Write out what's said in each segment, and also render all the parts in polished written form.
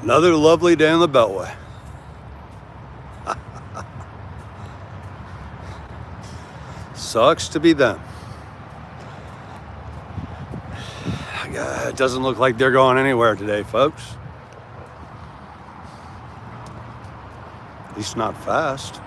Another lovely day on the Beltway. Sucks to be them. It doesn't look like they're going anywhere today, folks. At least not fast.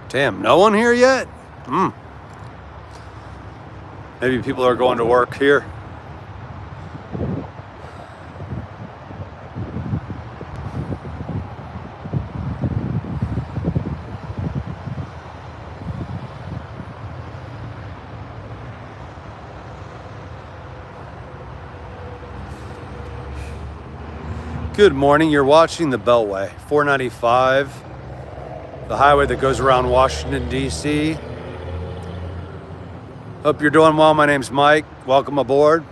Damn, no one here yet? Maybe people are going to work here. Good morning, you're watching the Beltway, 495. The highway that goes around Washington, D.C. Hope you're doing well. My name's Mike. Welcome aboard.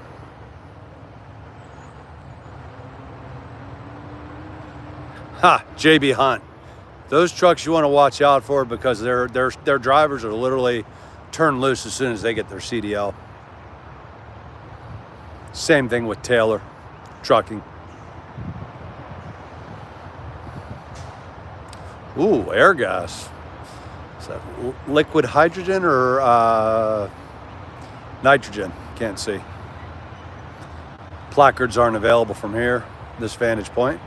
JB Hunt. Those trucks you want to watch out for because their drivers are literally turned loose as soon as they get their CDL. Same thing with Taylor Trucking. Ooh, air gas. Is that liquid hydrogen or nitrogen? Can't see. Placards aren't available from here, this vantage point.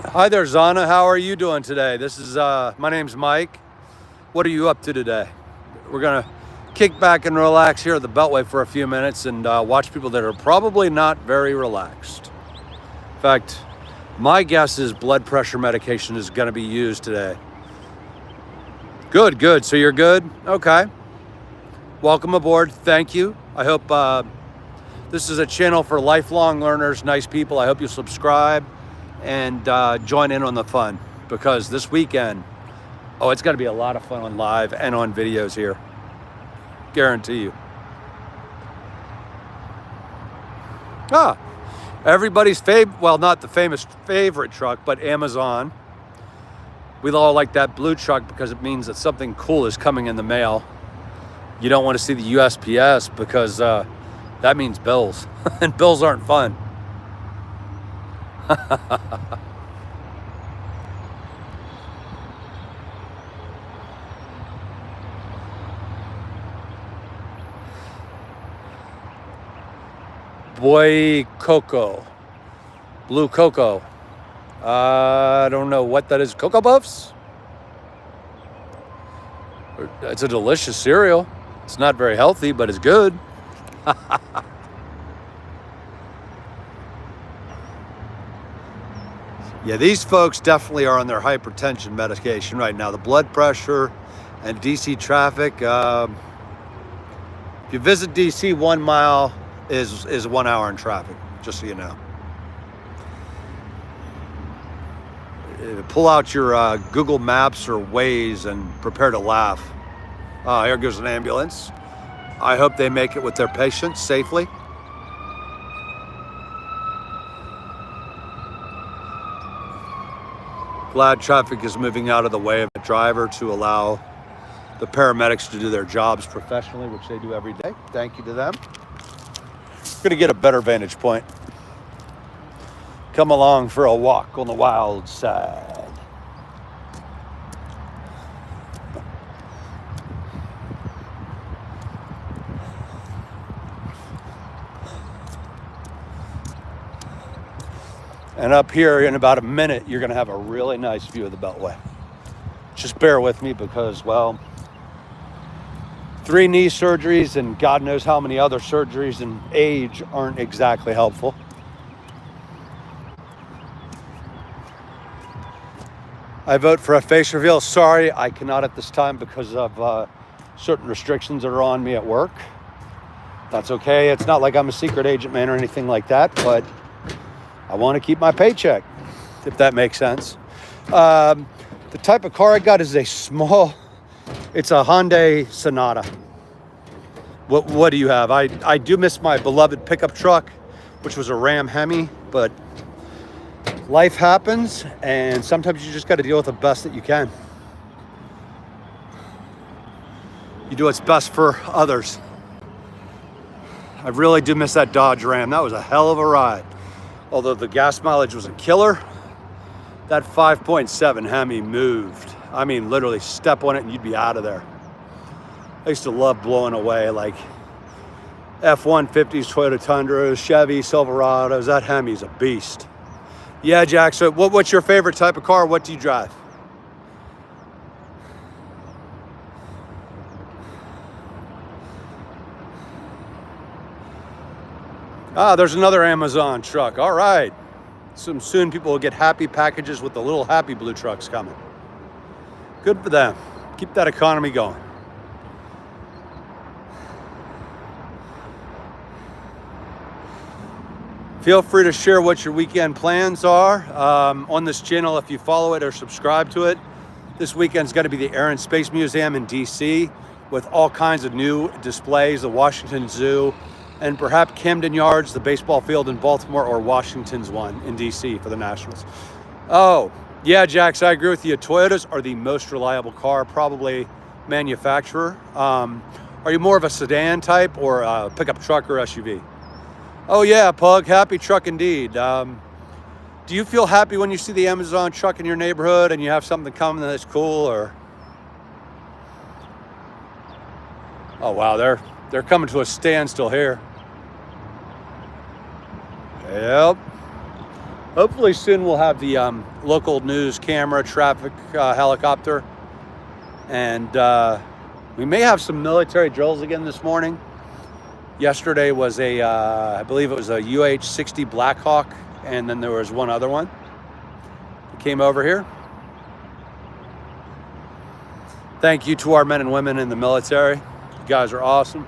Hi there, Zana. How are you doing today? This is my name's Mike. What are you up to today? We're gonna kick back and relax here at the Beltway for a few minutes and watch people that are probably not very relaxed. In fact, my guess is blood pressure medication is going to be used today. Good. So you're good? Okay. Welcome aboard. Thank you. I hope this is a channel for lifelong learners, nice people. I hope you subscribe and join in on the fun because this weekend, it's going to be a lot of fun on live and on videos here. Guarantee you. Everybody's not the famous favorite truck, but Amazon. We all like that blue truck because it means that something cool is coming in the mail. You don't want to see the USPS because that means bills, and bills aren't fun. Boy Cocoa, Blue Cocoa. I don't know what that is. Cocoa Puffs? It's a delicious cereal. It's not very healthy, but it's good. Yeah, these folks definitely are on their hypertension medication right now. The blood pressure and DC traffic. If you visit DC, 1 mile is 1 hour in traffic, just so you know. Pull out your Google Maps or Waze and prepare to laugh. Here goes an ambulance. I hope they make it with their patients safely. Glad traffic is moving out of the way of the driver to allow the paramedics to do their jobs professionally, which they do every day. Thank you to them. Going to get a better vantage point. Come along for a walk on the wild side. And up here in about a minute, you're gonna have a really nice view of the Beltway. Just bear with me because, well, 3 knee surgeries and God knows how many other surgeries and age aren't exactly helpful. I vote for a face reveal. Sorry, I cannot at this time because of certain restrictions that are on me at work. That's okay. It's not like I'm a secret agent man or anything like that, but I want to keep my paycheck, if that makes sense. The type of car I got is a small, it's a Hyundai Sonata. What do you have? I do miss my beloved pickup truck, which was a Ram Hemi, but life happens, and sometimes you just got to deal with the best that you can. You do what's best for others. I really do miss that Dodge Ram. That was a hell of a ride. Although the gas mileage was a killer, that 5.7 Hemi moved. I mean, literally step on it and you'd be out of there. I used to love blowing away like F-150s, Toyota Tundras, Chevy, Silverados. That Hemi's a beast. Yeah, Jack, so what's your favorite type of car? What do you drive? Ah, there's another Amazon truck. All right. Soon people will get happy packages with the little happy blue trucks coming. Good for them. Keep that economy going. Feel free to share what your weekend plans are on this channel if you follow it or subscribe to it. This weekend's going to be the Air and Space Museum in DC with all kinds of new displays, the Washington Zoo, and perhaps Camden Yards, the baseball field in Baltimore, or Washington's one in DC for the Nationals. Oh, yeah, Jax, I agree with you. Toyotas are the most reliable car, probably manufacturer. Are you more of a sedan type or a pickup truck or SUV? Oh yeah, Pug, happy truck indeed. Do you feel happy when you see the Amazon truck in your neighborhood and you have something coming that's cool, or? Oh wow, they're coming to a standstill here. Yep. Hopefully soon we'll have the local news camera, traffic helicopter, and we may have some military drills again this morning. Yesterday was I believe it was a UH-60 Black Hawk, and then there was one other one that came over here. Thank you to our men and women in the military. You guys are awesome.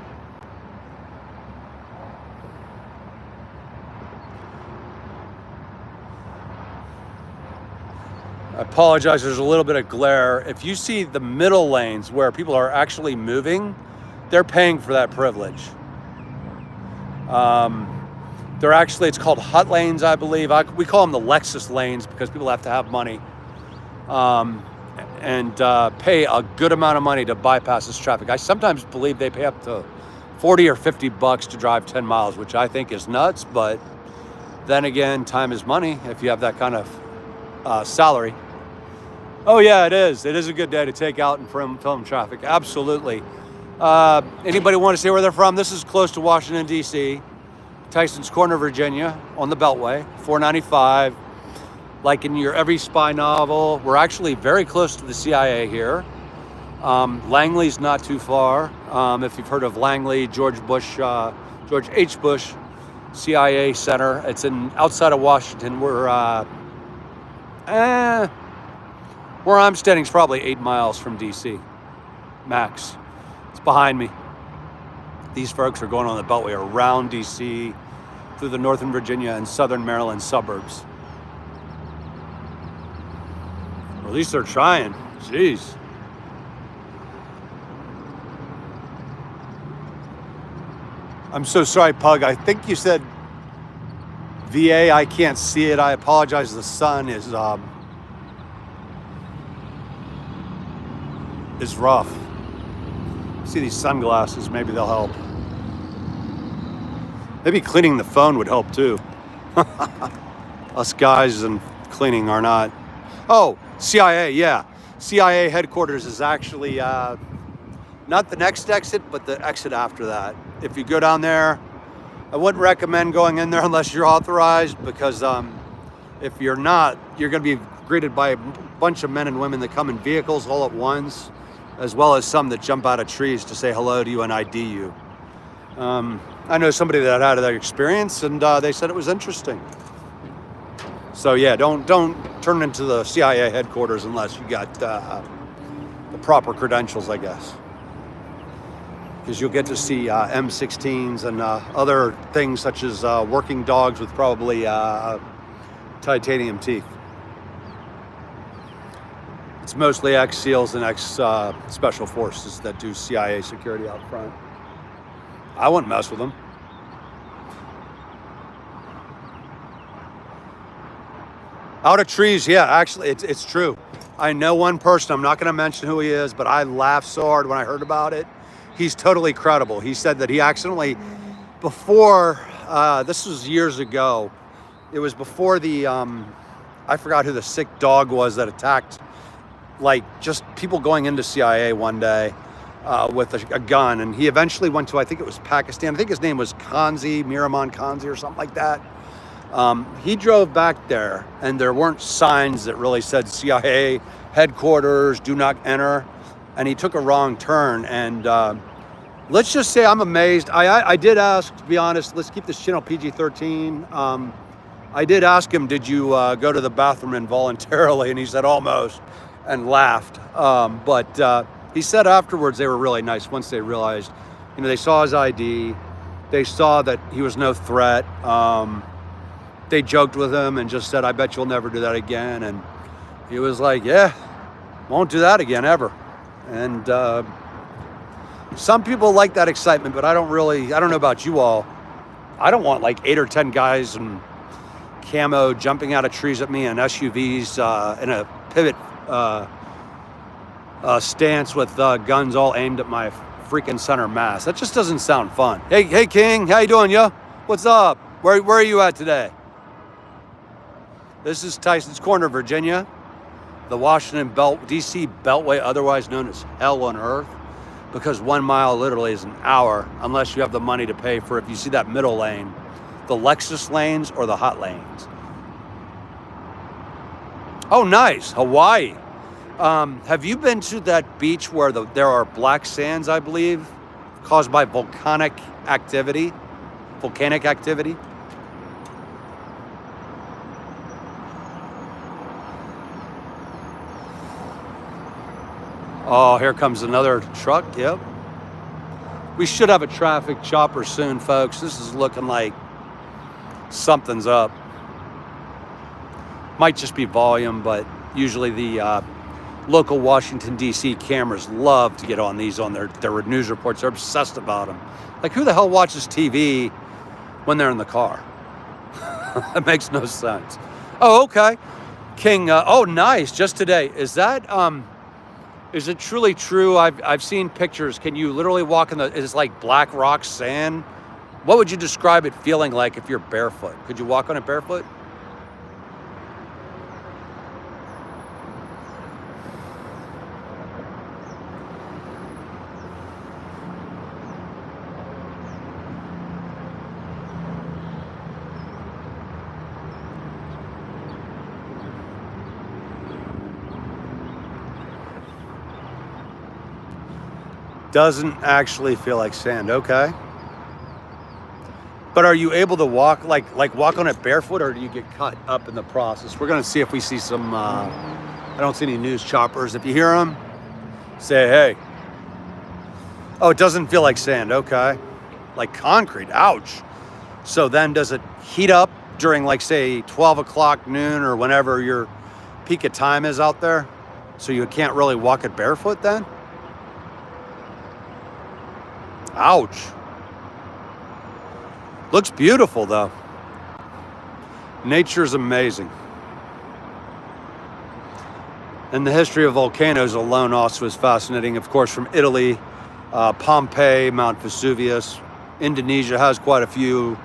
I apologize, there's a little bit of glare. If you see the middle lanes where people are actually moving, they're paying for that privilege. They're actually, it's called hut lanes, I believe. We call them the Lexus lanes because people have to have money and pay a good amount of money to bypass this traffic. I sometimes believe they pay up to 40 or 50 bucks to drive 10 miles, which I think is nuts, but then again, time is money if you have that kind of salary. Oh yeah, it is. It is a good day to take out and film traffic. Absolutely. Anybody want to say where they're from? This is close to Washington, D.C., Tyson's Corner, Virginia, on the Beltway, 495. Like in your every spy novel, we're actually very close to the CIA here. Langley's not too far. If you've heard of Langley, George H. Bush CIA Center, it's outside of Washington. Where I'm standing is probably 8 miles from DC, max. It's behind me. These folks are going on the Beltway around DC, through the Northern Virginia and Southern Maryland suburbs. Or at least they're trying. Jeez. I'm so sorry, Pug. I think you said VA. I can't see it. I apologize. The sun is rough. See these sunglasses, maybe they'll help. Maybe cleaning the phone would help too. Us guys and cleaning are not. Oh, CIA, yeah. CIA headquarters is actually not the next exit, but the exit after that. If you go down there, I wouldn't recommend going in there unless you're authorized, because If you're not, you're going to be greeted by a bunch of men and women that come in vehicles all at once, as well as some that jump out of trees to say hello to you and ID you. I know somebody that had that experience, and they said it was interesting. So yeah, don't turn into the CIA headquarters unless you got the proper credentials, I guess. Because you'll get to see M16s and other things such as working dogs with probably titanium teeth. It's mostly ex-SEALs and ex-Special Forces that do CIA security out front. I wouldn't mess with them. Out of trees, yeah, actually, it's true. I know one person, I'm not going to mention who he is, but I laughed so hard when I heard about it. He's totally credible. He said that he accidentally, before, this was years ago, it was before the, I forgot who the sick dog was that attacked, like, just people going into CIA one day with a gun. And he eventually went to, I think it was Pakistan. I think his name was Miraman Kanzi or something like that. He drove back there, and there weren't signs that really said CIA headquarters, do not enter. And he took a wrong turn. And let's just say I'm amazed. I did ask, to be honest, let's keep this channel PG-13. I did ask him, did you go to the bathroom involuntarily? And he said, almost, and laughed. But he said afterwards they were really nice once they realized, they saw his ID. They saw that he was no threat. They joked with him and just said, I bet you'll never do that again. And he was like, yeah, won't do that again ever. And some people like that excitement, but I don't know about you all. I don't want like 8 or 10 guys in camo jumping out of trees at me in SUVs in a pivot stance with guns all aimed at my freaking center mass. That just doesn't sound fun. Hey King, how you doing, yo? What's up? Where are you at today? This is Tyson's Corner, Virginia. The Washington DC Beltway, otherwise known as hell on earth, because 1 mile literally is an hour unless you have the money to pay for, if you see that middle lane, the Lexus lanes or the hot lanes. Oh, nice, Hawaii. Have you been to that beach where there are black sands, I believe, caused by volcanic activity? Oh, here comes another truck, yep. We should have a traffic chopper soon, folks. This is looking like something's up. Might just be volume, but usually the local Washington, D.C. cameras love to get on these on their news reports. They're obsessed about them. Like, who the hell watches TV when they're in the car? That makes no sense. Oh, okay. King, oh, nice, just today. Is it truly true? I've seen pictures. Can you literally walk in it's like black rock sand? What would you describe it feeling like if you're barefoot? Could you walk on it barefoot? Doesn't actually feel like sand, okay. But are you able to walk, like walk on it barefoot, or do you get cut up in the process? We're gonna see if we see some, I don't see any news choppers. If you hear them, say, hey. Oh, it doesn't feel like sand, okay. Like concrete, ouch. So then does it heat up during, like, say 12 o'clock, noon, or whenever your peak of time is out there? So you can't really walk it barefoot then? Ouch. Looks beautiful though. Nature's amazing. And the history of volcanoes alone also is fascinating. Of course, from Italy, Pompeii, Mount Vesuvius. Indonesia has quite a few.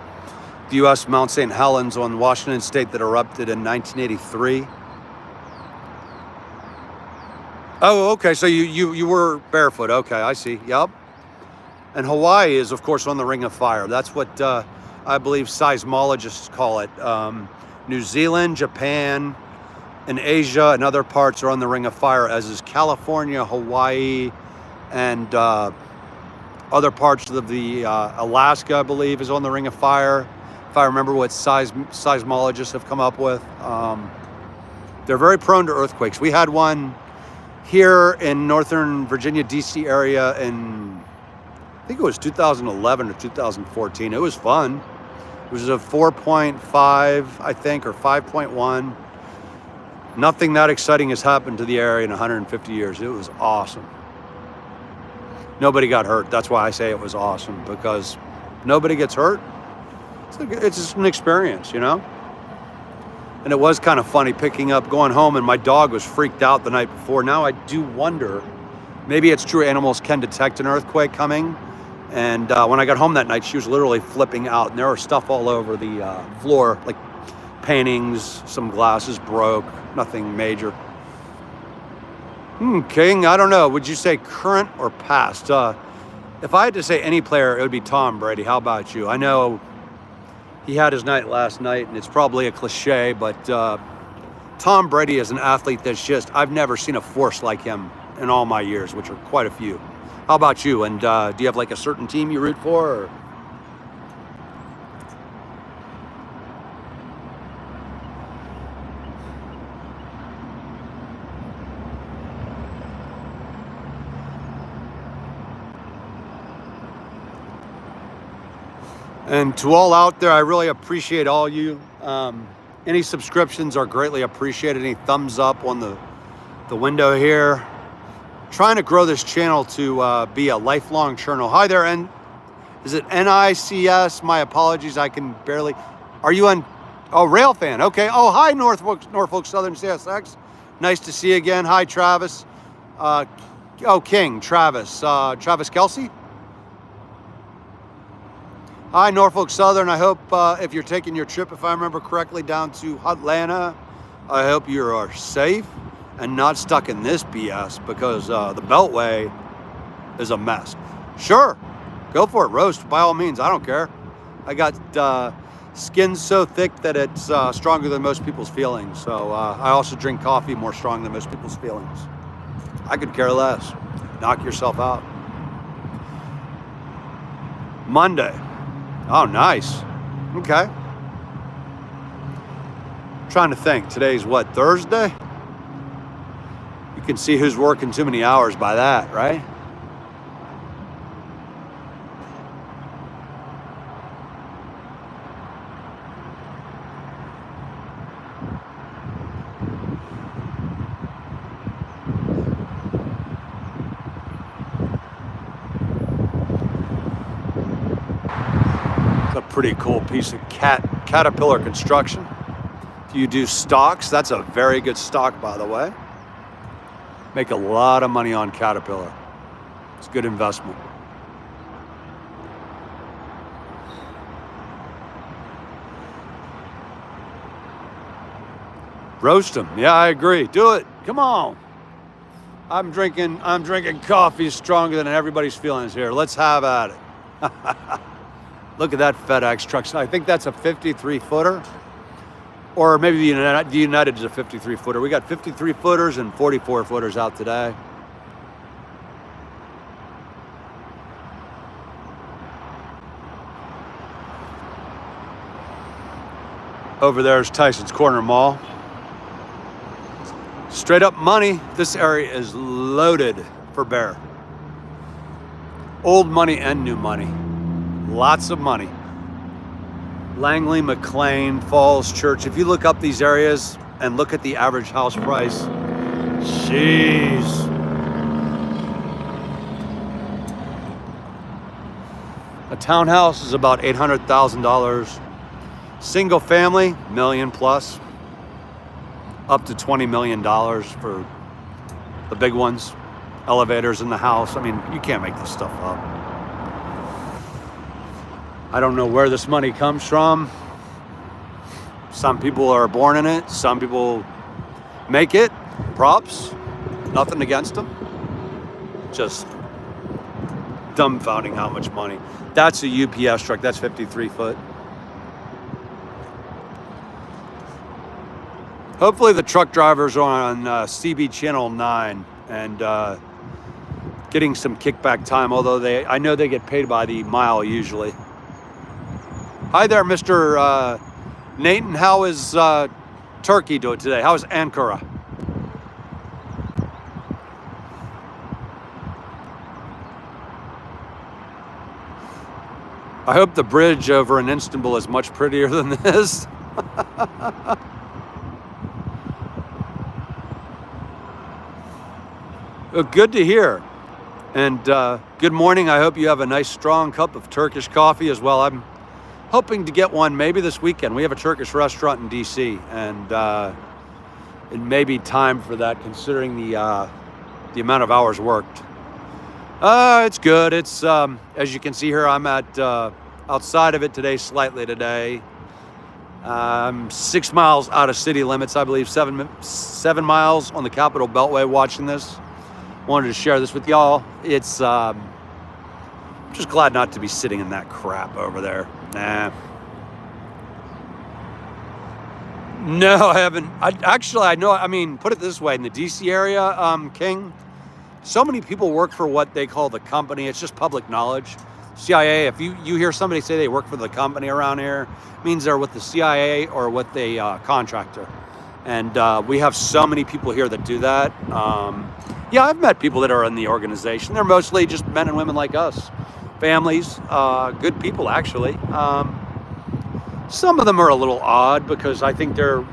The U.S. Mount St. Helens on Washington State that erupted in 1983. Oh, okay, so you were barefoot. Okay, I see, yep. And Hawaii is, of course, on the Ring of Fire. That's what I believe seismologists call it. New Zealand, Japan, and Asia and other parts are on the Ring of Fire, as is California, Hawaii, and other parts of the Alaska, I believe, is on the Ring of Fire, if I remember what seismologists have come up with. They're very prone to earthquakes. We had one here in Northern Virginia, DC area in, I think it was 2011 or 2014. It was fun. It was a 4.5, I think, or 5.1. Nothing that exciting has happened to the area in 150 years. It was awesome. Nobody got hurt. That's why I say it was awesome, because nobody gets hurt. It's just an experience, you know? And it was kind of funny going home, and my dog was freaked out the night before. Now I do wonder, maybe it's true animals can detect an earthquake coming. And when I got home that night, she was literally flipping out, and there was stuff all over the floor, like paintings, some glasses broke, nothing major. King, I don't know. Would you say current or past? If I had to say any player, it would be Tom Brady. How about you? I know he had his night last night, and it's probably a cliche, but Tom Brady is an athlete that's just, I've never seen a force like him in all my years, which are quite a few. How about you? And do you have like a certain team you root for? Or? And to all out there, I really appreciate all you. Any subscriptions are greatly appreciated. Any thumbs up on the window here. Trying to grow this channel to be a lifelong channel. Hi there, and is it NICS? My apologies, I can barely. Are you on? Oh, Rail Fan. Okay. Oh, hi, Norfolk Southern CSX. Nice to see you again. Hi, Travis. King, Travis. Travis Kelsey. Hi, Norfolk Southern. I hope if you're taking your trip, if I remember correctly, down to Atlanta, I hope you are safe and not stuck in this BS, because the Beltway is a mess. Sure, go for it. Roast, by all means. I don't care. I got skin so thick that it's stronger than most people's feelings. So I also drink coffee more strong than most people's feelings. I could care less. Knock yourself out. Monday. Oh, nice. Okay. Trying to think. Today's what, Thursday? You can see who's working too many hours by that, right? Pretty cool piece of Caterpillar construction. If you do stocks, that's a very good stock, by the way. Make a lot of money on Caterpillar. It's a good investment. Roast them. Yeah, I agree. Do it. Come on. I'm drinking coffee stronger than everybody's feelings here. Let's have at it. Look at that FedEx truck. I think that's a 53-footer. Or maybe the United is a 53-footer. We got 53-footers and 44-footers out today. Over there's Tyson's Corner Mall. Straight up money. This area is loaded for bear. Old money and new money. Lots of money. Langley, McLean, Falls Church. If you look up these areas and look at the average house price, jeez. A townhouse is about $800,000. Single family, million plus. Up to $20 million for the big ones. Elevators in the house. I mean, you can't make this stuff up. I don't know where this money comes from. Some people are born in it. Some people make it. Props. Nothing against them. Just dumbfounding how much money. That's a UPS truck. That's 53 foot. Hopefully the truck drivers are on CB Channel 9 and getting some kickback time, although I know they get paid by the mile usually. Hi there, Mr. Nathan. How is Turkey doing today? How is Ankara? I hope the bridge over in Istanbul is much prettier than this. Well, good to hear. And good morning. I hope you have a nice strong cup of Turkish coffee as well. I'm hoping to get one maybe this weekend. We have a Turkish restaurant in DC, and it may be time for that considering the amount of hours worked. It's good. It's as you can see here, I'm at outside of it today, slightly today. 6 miles out of city limits, I believe, 7 miles on the Capitol Beltway watching this. Wanted to share this with y'all. It's just glad not to be sitting in that crap over there. Nah. No, I haven't. I know. I mean, put it this way: in the DC area, King, so many people work for what they call the company. It's just public knowledge. CIA. If you hear somebody say they work for the company around here, it means they're with the CIA or with a contractor. And we have so many people here that do that. Yeah, I've met people that are in the organization. They're mostly just men and women like us, families, good people actually. Some of them are a little odd because I think they're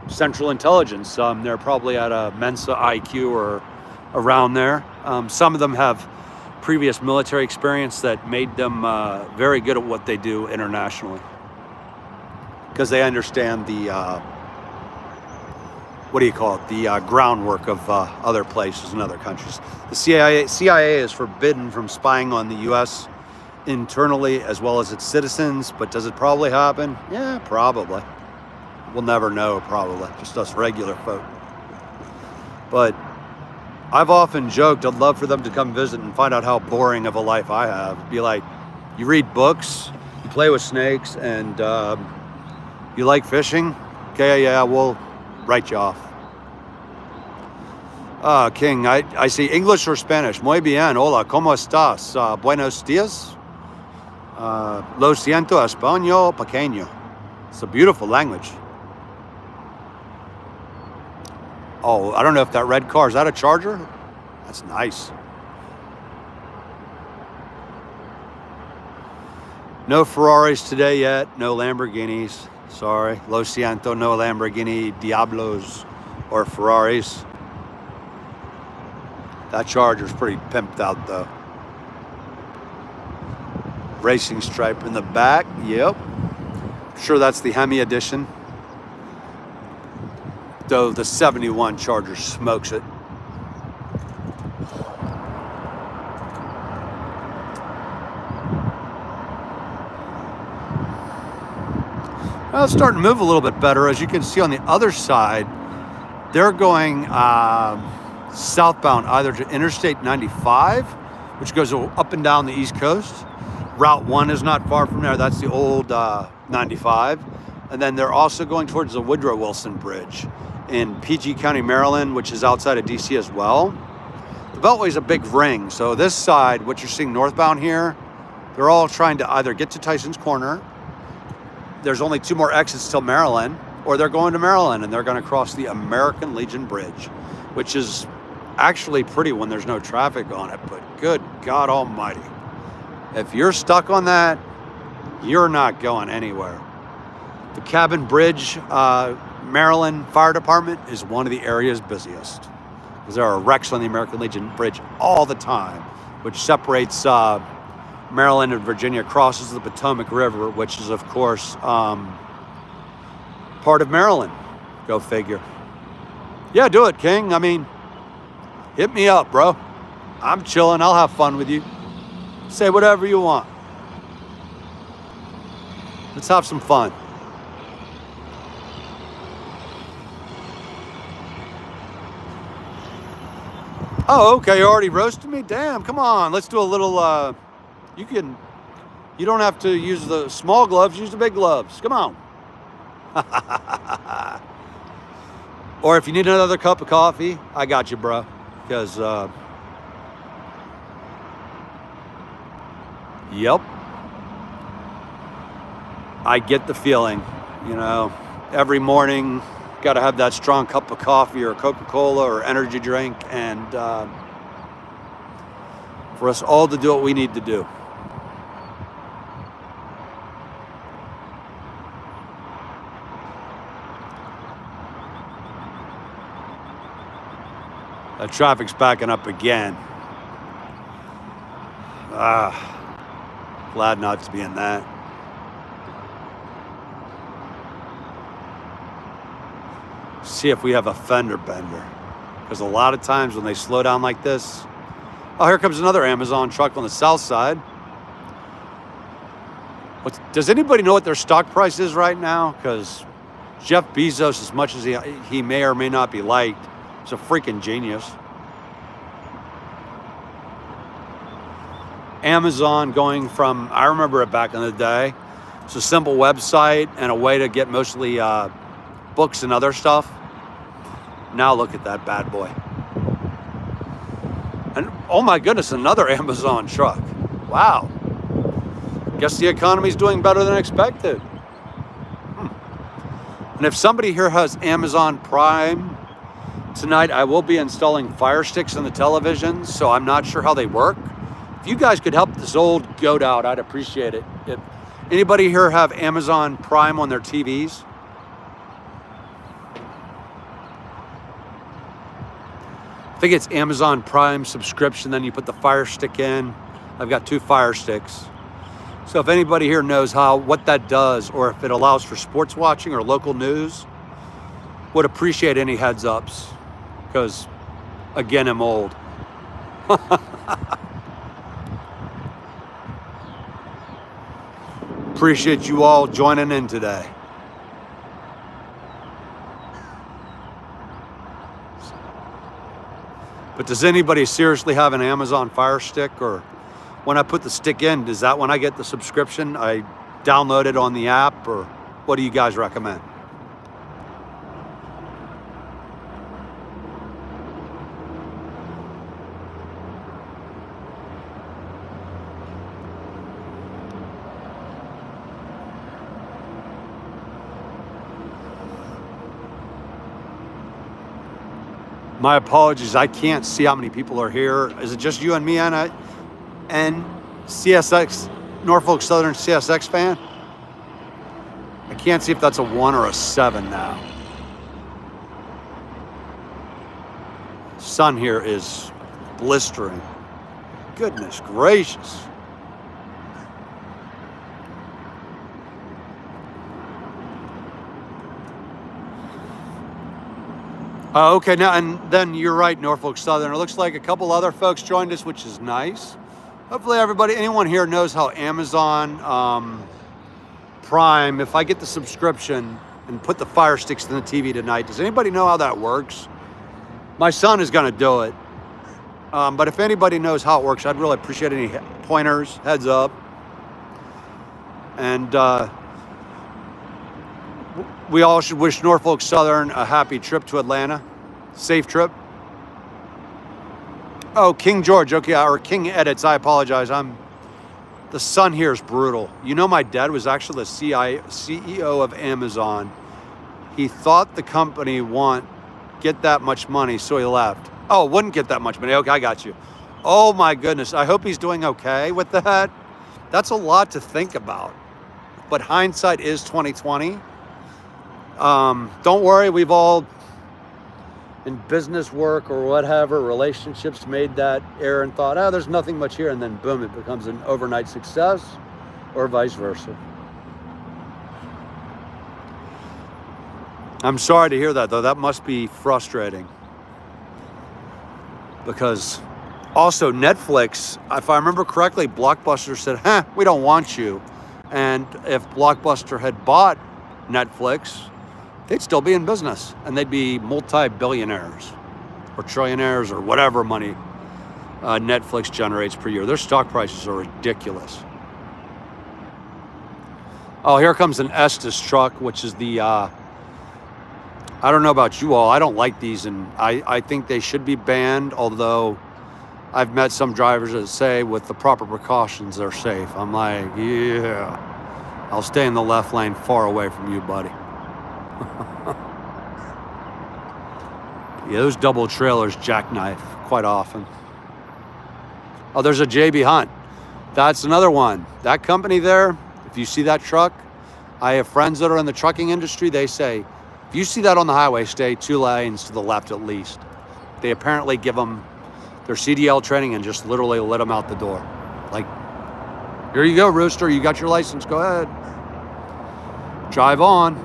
Central Intelligence. They're probably at a Mensa IQ or around there. Some of them have previous military experience that made them very good at what they do internationally because they understand the what do you call it? The groundwork of other places and other countries. The CIA is forbidden from spying on the U.S. internally as well as its citizens, but does it probably happen? Yeah, probably. We'll never know, probably. Just us regular folk. But I've often joked I'd love for them to come visit and find out how boring of a life I have. Be like, you read books, you play with snakes, and you like fishing? Okay, yeah, we'll write you off. King, I see English or Spanish. Muy bien. Hola, ¿cómo estás? Buenos días. Lo siento, español pequeño. It's a beautiful language. Oh, I don't know if that red car, is that a Charger? That's nice. No Ferraris today yet. No Lamborghinis. Sorry. Lo siento, no Lamborghini Diablos or Ferraris. That Charger's pretty pimped out though. Racing stripe in the back. Yep. I'm sure that's the Hemi edition. Though the 71 Charger smokes it. Well, it's starting to move a little bit better. As you can see on the other side, they're going southbound either to Interstate 95, which goes up and down the East Coast. Route 1 is not far from there. That's the old 95. And then they're also going towards the Woodrow Wilson Bridge in PG County, Maryland, which is outside of DC as well. The Beltway is a big ring. So this side, what you're seeing northbound here, they're all trying to either get to Tyson's Corner. There's only 2 more exits till Maryland, or they're going to Maryland and they're going to cross the American Legion Bridge, which is actually pretty when there's no traffic on it, but good God almighty. If you're stuck on that, you're not going anywhere. The Cabin Bridge, Maryland Fire Department is one of the area's busiest because there are wrecks on the American Legion Bridge all the time, which separates Maryland and Virginia, crosses the Potomac River, which is, of course, part of Maryland. Go figure. Yeah, do it, King. I mean, hit me up, bro. I'm chilling. I'll have fun with you. Say whatever you want. Let's have some fun. Oh, okay. You already roasted me? Damn, come on. Let's do a little, you don't have to use the small gloves, use the big gloves. Come on. Or if you need another cup of coffee, I got you, bro. Because, yep. I get the feeling, you know, every morning, got to have that strong cup of coffee or Coca-Cola or energy drink, and for us all to do what we need to do. That traffic's backing up again. Glad not to be in that. See if we have a fender bender. Because a lot of times when they slow down like this, oh, here comes another Amazon truck on the south side. Does anybody know what their stock price is right now? Because Jeff Bezos, as much as he may or may not be liked, is a freaking genius. Amazon going from, I remember it back in the day, it's a simple website and a way to get mostly books and other stuff. Now look at that bad boy. And oh my goodness, another Amazon truck. Wow. Guess the economy's doing better than expected. And if somebody here has Amazon Prime, tonight I will be installing Fire Sticks on the television, so I'm not sure how they work. If you guys could help this old goat out, I'd appreciate it. If anybody here have Amazon Prime on their TVs? I think it's Amazon Prime subscription, then you put the Fire Stick in. I've got 2 Fire Sticks. So if anybody here knows what that does, or if it allows for sports watching or local news, would appreciate any heads ups, because again, I'm old. Appreciate you all joining in today. But does anybody seriously have an Amazon Fire Stick? Or when I put the stick in, is that when I get the subscription? I download it on the app, or what do you guys recommend? My apologies, I can't see how many people are here. Is it just you and me, Anna? And CSX, Norfolk Southern CSX fan? I can't see if that's a 1 or a 7 now. Sun here is blistering. Goodness gracious. Okay, now, and then you're right, Norfolk Southern. It looks like a couple other folks joined us, which is nice. Hopefully anyone here knows how Amazon Prime, if I get the subscription and put the Fire Sticks in the TV tonight, does anybody know how that works? My son is going to do it. But if anybody knows how it works, I'd really appreciate any pointers, heads up. And we all should wish Norfolk Southern a happy trip to Atlanta. Safe trip. Oh, King George. Okay, or King Edits. I apologize. The sun here is brutal. You know, my dad was actually the CEO of Amazon. He thought the company get that much money, so he left. Oh, wouldn't get that much money. Okay, I got you. Oh my goodness. I hope he's doing okay with that. That's a lot to think about. But hindsight is 2020. Don't worry, we've all, in business work or whatever, relationships, made that error and thought, there's nothing much here, and then boom, it becomes an overnight success, or vice versa. I'm sorry to hear that, though. That must be frustrating. Because also Netflix, if I remember correctly, Blockbuster said, we don't want you. And if Blockbuster had bought Netflix, they'd still be in business, and they'd be multi-billionaires or trillionaires or whatever money Netflix generates per year. Their stock prices are ridiculous. Oh, here comes an Estes truck, which is the I don't know about you all. I don't like these, and I think they should be banned, although I've met some drivers that say with the proper precautions, they're safe. I'm like, yeah, I'll stay in the left lane far away from you, buddy. Yeah, those double trailers jackknife quite often. Oh, there's a JB Hunt. That's another one. That company there, if you see that truck, I have friends that are in the trucking industry. They say, if you see that on the highway, stay 2 lanes to the left at least. They apparently give them their CDL training and just literally let them out the door. Like, here you go, Rooster. You got your license. Go ahead. Drive on.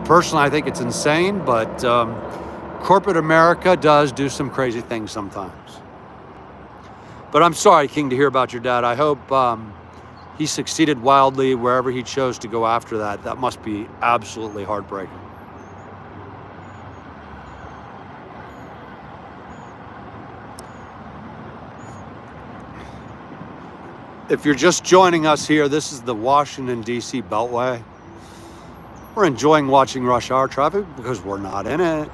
Personally, I think it's insane, but corporate America does do some crazy things sometimes. But I'm sorry, King, to hear about your dad. I hope he succeeded wildly wherever he chose to go after that. That must be absolutely heartbreaking. If you're just joining us here, this is the Washington, D.C. Beltway. We're enjoying watching rush hour traffic because we're not in it.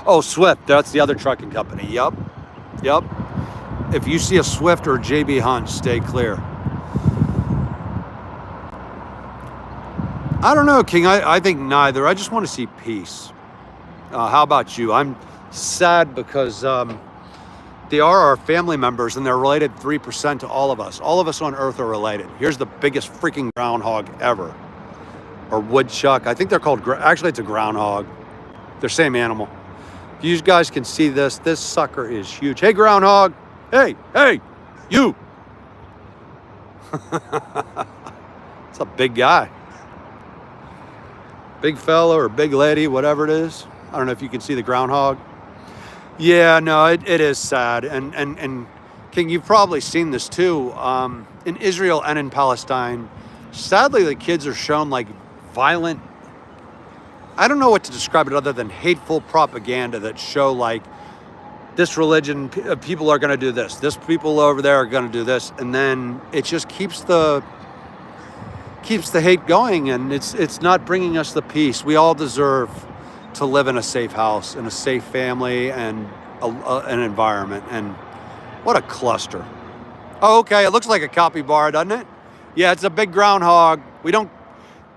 Oh, Swift, that's the other trucking company. Yep. If you see a Swift or a JB Hunt, stay clear. I don't know, King. I think neither. I just want to see peace. How about you? I'm sad because they are our family members and they're related 3% to all of us. All of us on Earth are related. Here's the biggest freaking groundhog ever. Or woodchuck. I think they're called, actually it's a groundhog. They're same animal. If you guys can see this sucker is huge. Hey, groundhog. Hey, you. It's a big guy. Big fella or big lady, whatever it is. I don't know if you can see the groundhog. Yeah, no, it is sad. And King, you've probably seen this too. In Israel and in Palestine, sadly, the kids are shown like violent, I don't know what to describe it other than hateful propaganda that show like this religion, people are going to do this. This people over there are going to do this. And then it just keeps the hate going, and it's not bringing us the peace. We all deserve to live in a safe house, in a safe family, and an environment. And what a cluster. Oh, okay, it looks like a capybara, doesn't it? Yeah, it's a big groundhog.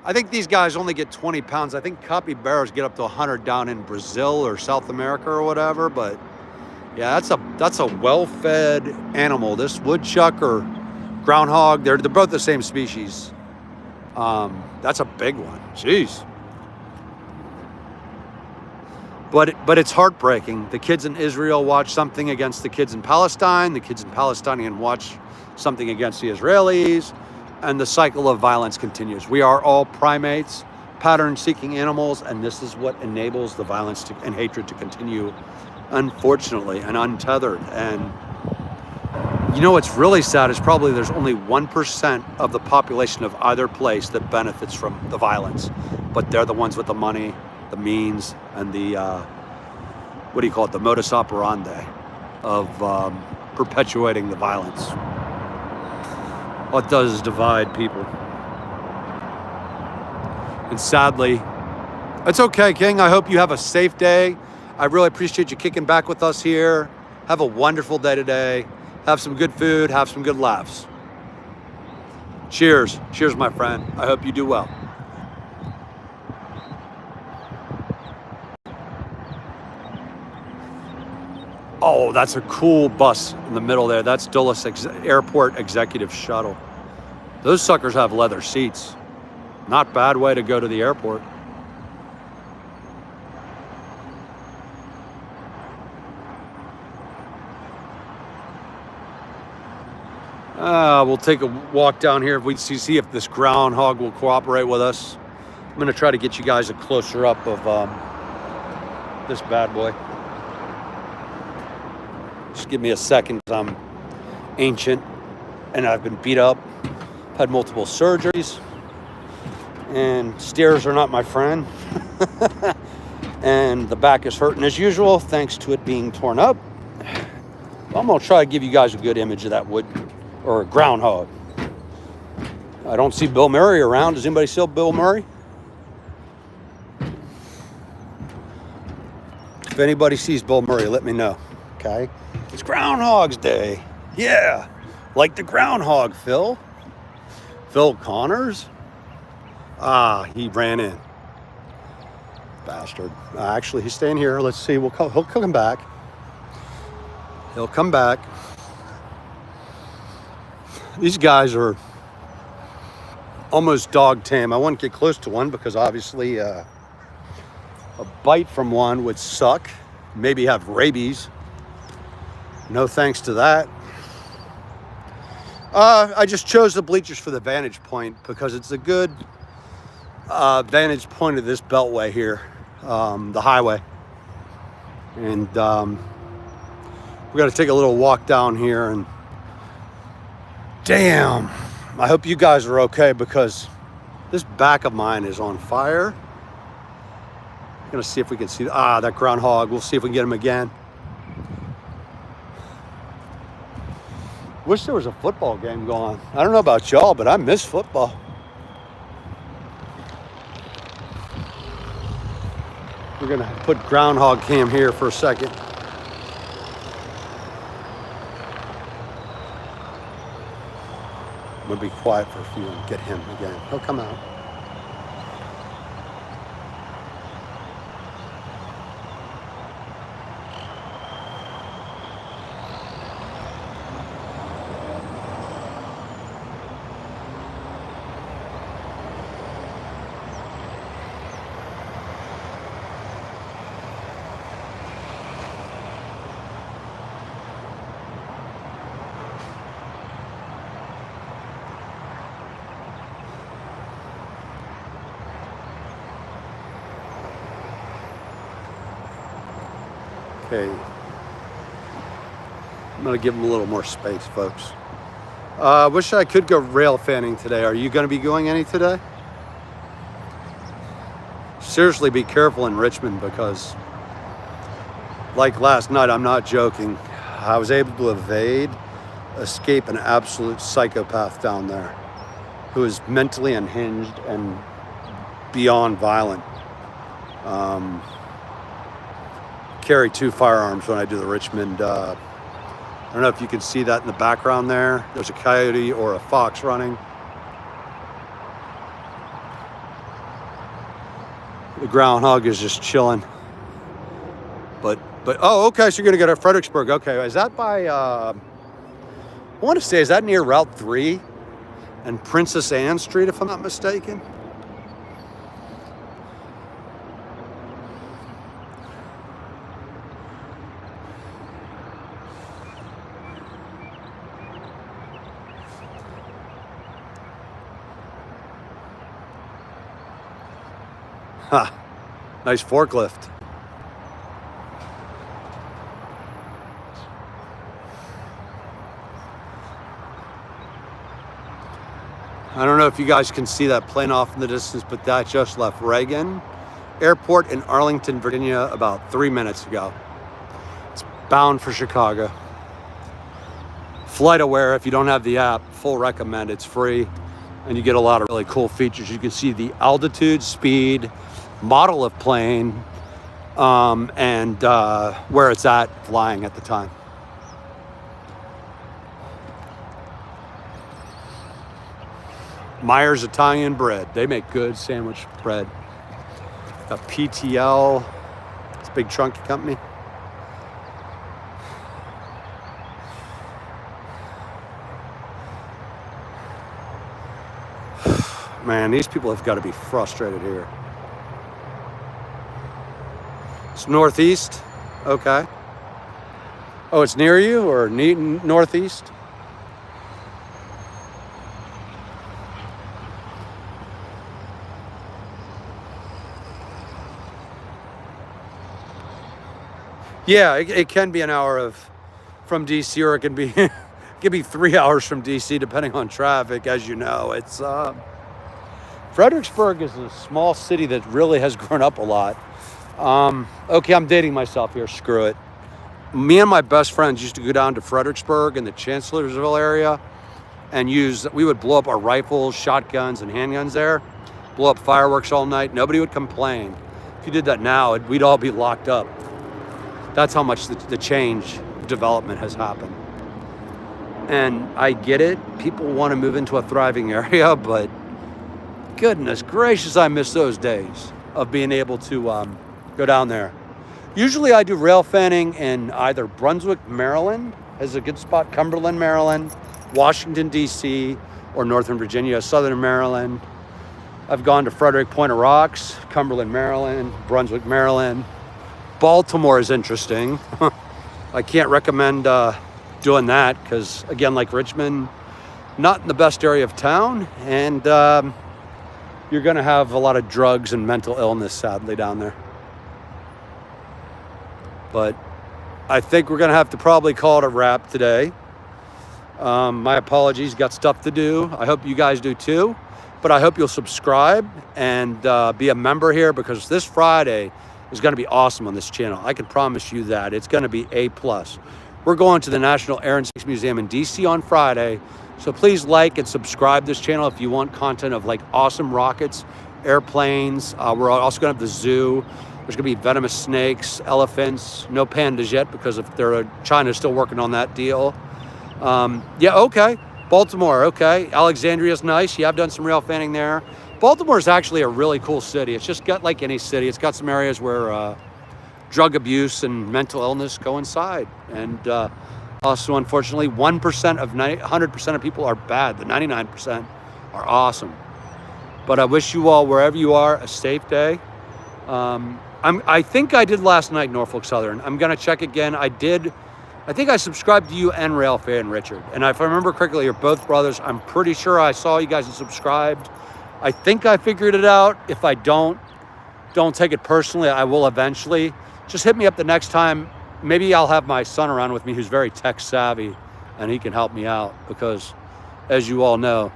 I think these guys only get 20 pounds. I think capybaras get up to 100 down in Brazil or South America or whatever. But yeah, that's a well-fed animal. This woodchuck or groundhog, they're both the same species. That's a big one. Jeez. But it's heartbreaking. The kids in Israel watch something against the kids in Palestine. The kids in Palestine watch something against the Israelis. And the cycle of violence continues. We are all primates, pattern-seeking animals, and this is what enables the violence and hatred to continue, unfortunately, and untethered. And you know what's really sad is probably there's only 1% of the population of either place that benefits from the violence. But they're the ones with the money, the means, and the, the modus operandi of perpetuating the violence. All it does is divide people. And sadly, it's okay, King. I hope you have a safe day. I really appreciate you kicking back with us here. Have a wonderful day today. Have some good food. Have some good laughs. Cheers. Cheers, my friend. I hope you do well. Oh, that's a cool bus in the middle there. That's Dulles Airport Executive Shuttle. Those suckers have leather seats. Not bad way to go to the airport. We'll take a walk down here if we see if this groundhog will cooperate with us. I'm going to try to get you guys a closer up of this bad boy. Just give me a second. I'm ancient and I've been beat up, had multiple surgeries, and stairs are not my friend. And the back is hurting as usual, thanks to it being torn up. I'm gonna try to give you guys a good image of that wood or groundhog. I don't see Bill Murray around. Does anybody see Bill Murray? If anybody sees Bill Murray, let me know. Okay? It's Groundhog's Day. Yeah. Like the groundhog, Phil. Phil Connors. He ran in. Bastard. Actually, he's staying here. Let's see. He'll come back. He'll come back. These guys are almost dog tame. I wouldn't get close to one because obviously a bite from one would suck. Maybe have rabies. No thanks to that. I just chose the bleachers for the vantage point because it's a good vantage point of this beltway here, the highway. And we're going to take a little walk down here, and damn, I hope you guys are okay because this back of mine is on fire. I'm going to see if we can see that groundhog. We'll see if we can get him again. Wish there was a football game going. I don't know about y'all, but I miss football. We're going to put groundhog cam here for a second. I'm going to be quiet for a few and get him again. He'll come out. Okay, I'm gonna give them a little more space, folks. Wish I could go rail fanning today. Are you gonna be going any today? Seriously, be careful in Richmond because like last night, I'm not joking, I was able to escape an absolute psychopath down there who is mentally unhinged and beyond violent. Carry 2 firearms when I do the Richmond. I don't know if you can see that in the background there. There's a coyote or a fox running. The groundhog is just chilling. But oh, okay, so you're gonna go to Fredericksburg. Okay, is that by, I wanna say, is that near Route 3 and Princess Anne Street, if I'm not mistaken? Ha, nice forklift. I don't know if you guys can see that plane off in the distance, but that just left Reagan Airport in Arlington, Virginia about 3 minutes ago. It's bound for Chicago. Flight Aware, if you don't have the app, full recommend. It's free and you get a lot of really cool features. You can see the altitude, speed, model of plane, and where it's at flying at the time. Myers Italian Bread. They make good sandwich bread. Got PTL. It's a big chunky company. Man, these people have got to be frustrated here. It's northeast. Okay. Oh, it's near you or northeast? Yeah, it can be an hour from DC, or it can be it can be 3 hours from DC, depending on traffic. As you know, it's Fredericksburg is a small city that really has grown up a lot. Okay, I'm dating myself here. Screw it. Me and my best friends used to go down to Fredericksburg in the Chancellorsville area and we would blow up our rifles, shotguns, and handguns there. Blow up fireworks all night. Nobody would complain. If you did that now, we'd all be locked up. That's how much the change, development has happened. And I get it. People want to move into a thriving area, but goodness gracious, I miss those days of being able to go down there. Usually I do rail fanning in either Brunswick, Maryland, has a good spot, Cumberland, Maryland, Washington, D.C., or Northern Virginia, Southern Maryland. I've gone to Frederick, Point of Rocks, Cumberland, Maryland, Brunswick, Maryland. Baltimore is interesting. I can't recommend doing that because, again, like Richmond, not in the best area of town, and you're going to have a lot of drugs and mental illness, sadly, down there. But I think we're going to have to probably call it a wrap today. My apologies, got stuff to do. I hope you guys do too. But I hope you'll subscribe and be a member here, because this Friday is going to be awesome on this channel. I can promise you that. It's going to be A+. We're going to the National Air and Space Museum in DC on Friday. So please like and subscribe this channel if you want content of like awesome rockets, airplanes. We're also going to have the zoo. There's going to be venomous snakes, elephants, no pandas yet because if China's still working on that deal. Yeah, okay. Baltimore, okay. Alexandria's nice. Yeah, I've done some rail fanning there. Baltimore is actually a really cool city. It's just got, like any city, it's got some areas where drug abuse and mental illness coincide. And also, unfortunately, 1% of 100% of people are bad. The 99% are awesome. But I wish you all, wherever you are, a safe day. I think I did last night, Norfolk Southern. I'm going to check again. I think I subscribed to you and Rail Fan Richard. And if I remember correctly, you're both brothers. I'm pretty sure I saw you guys and subscribed. I think I figured it out. If I don't take it personally. I will eventually. Just hit me up the next time. Maybe I'll have my son around with me who's very tech savvy, and he can help me out because, as you all know,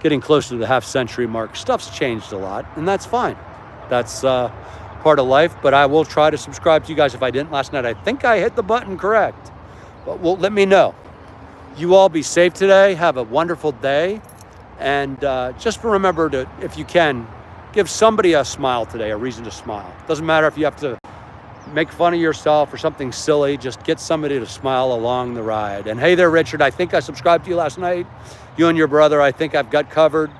getting closer to the half-century mark, stuff's changed a lot, and that's fine. That's part of life, but I will try to subscribe to you guys if I didn't last night. I think I hit the button correct, but let me know. You all be safe today. Have a wonderful day, and just remember to, if you can, give somebody a smile today, a reason to smile. Doesn't matter if you have to make fun of yourself or something silly, just get somebody to smile along the ride. And hey there, Richard, I think I subscribed to you last night. You and your brother, I think I've got covered,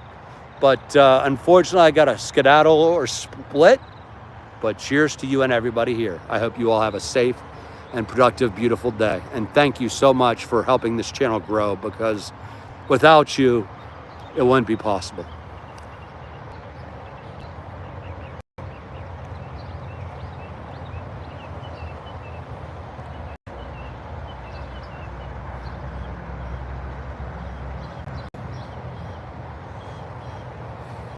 but unfortunately I got a skedaddle or split. But cheers to you and everybody here. I hope you all have a safe and productive, beautiful day. And thank you so much for helping this channel grow, because without you, it wouldn't be possible.